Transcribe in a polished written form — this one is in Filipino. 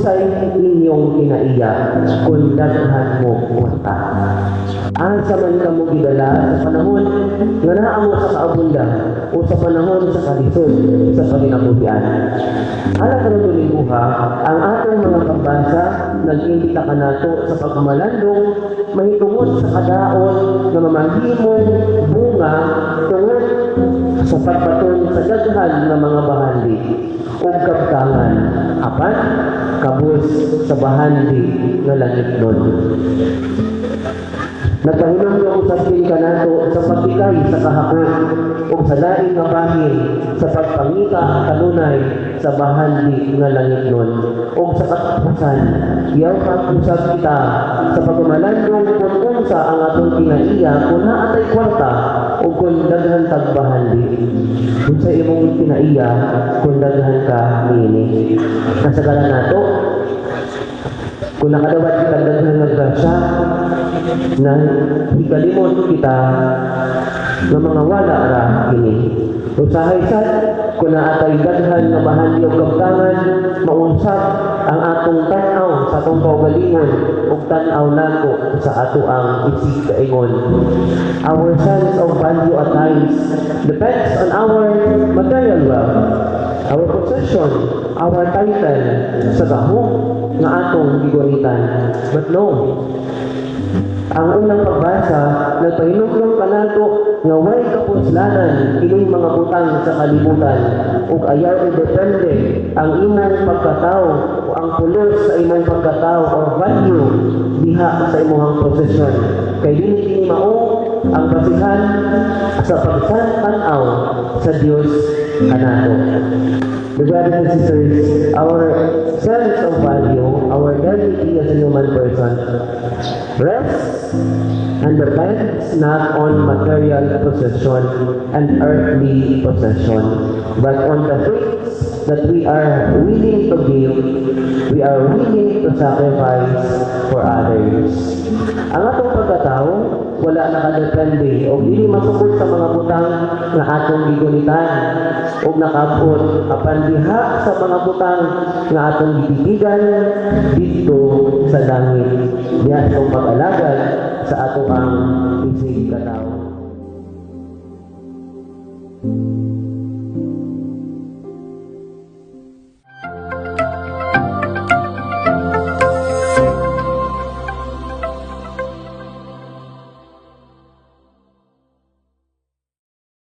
usay inyong kinaiya kung daghan mo kwarta. Asa man ka mo gidala sa panahon nga naa mo sa kaabunda o sa panahon sa kalisod sa paginabuhian. Ala ka nang tulibuha, ang atong mga pambasa nag-imbita ka nato sa pagmamalandong mahitungod sa kadaon na mamahimong bunga tungod sa pagpaton sa daghan ng mga bahandi o kabtangan apan kabus sa bahandi nga langit nun. Nagpahinong nga usapin ka nato sa pagtikay sa kahako o sa laing nga bahin sa pagpangita kanunay sa bahandi nga langit nun o sa katapusan iyaw pag-usap kita sa pagmamalandong kung unsa ang atong kinaiya kung naatay kwarta o kung daghan tag bahandi kung sa imong kinaiya kung daghan ka nini nasagalan nato kung nakadawat kita daghan nga grasya na hikalimot kita ng mga wala ra kini. Usahay sad kung naatay daghan nga bahandi o kabtangan maunsab ang atong tan-aw sa atong kaugalingon ug tan-aw nako sa ato ang isig kaingon. Our sense of value at times depends on our material wealth, our possession, our title sa gahom nga atong gigunitan. But no, ang unang pagbasa, nagpahinumdum ka nato nga way kapuslanan ining mga butang sa kalibutan ug ayaw i-depende ang imong pagkatao o ang pulos sa imong pagkatao or value diha sa imong posisyon. Kay dili kini mao ang basihan sa pagsan-tan-aw sa Dios kanato. The brothers and sisters, our sense of value, our dignity as a human person, rests and depends not on material possession and earthly possession, but on the things that we are willing to give, we are willing to sacrifice for others. Ang atong pagkatao, wala nakadepende o dili masukod sa mga butang na atong gigunitan o nakabot apan diha sa mga butang nga atong gititigan dito sa langit. Diha itong pag-alagad sa ato ang isig katao.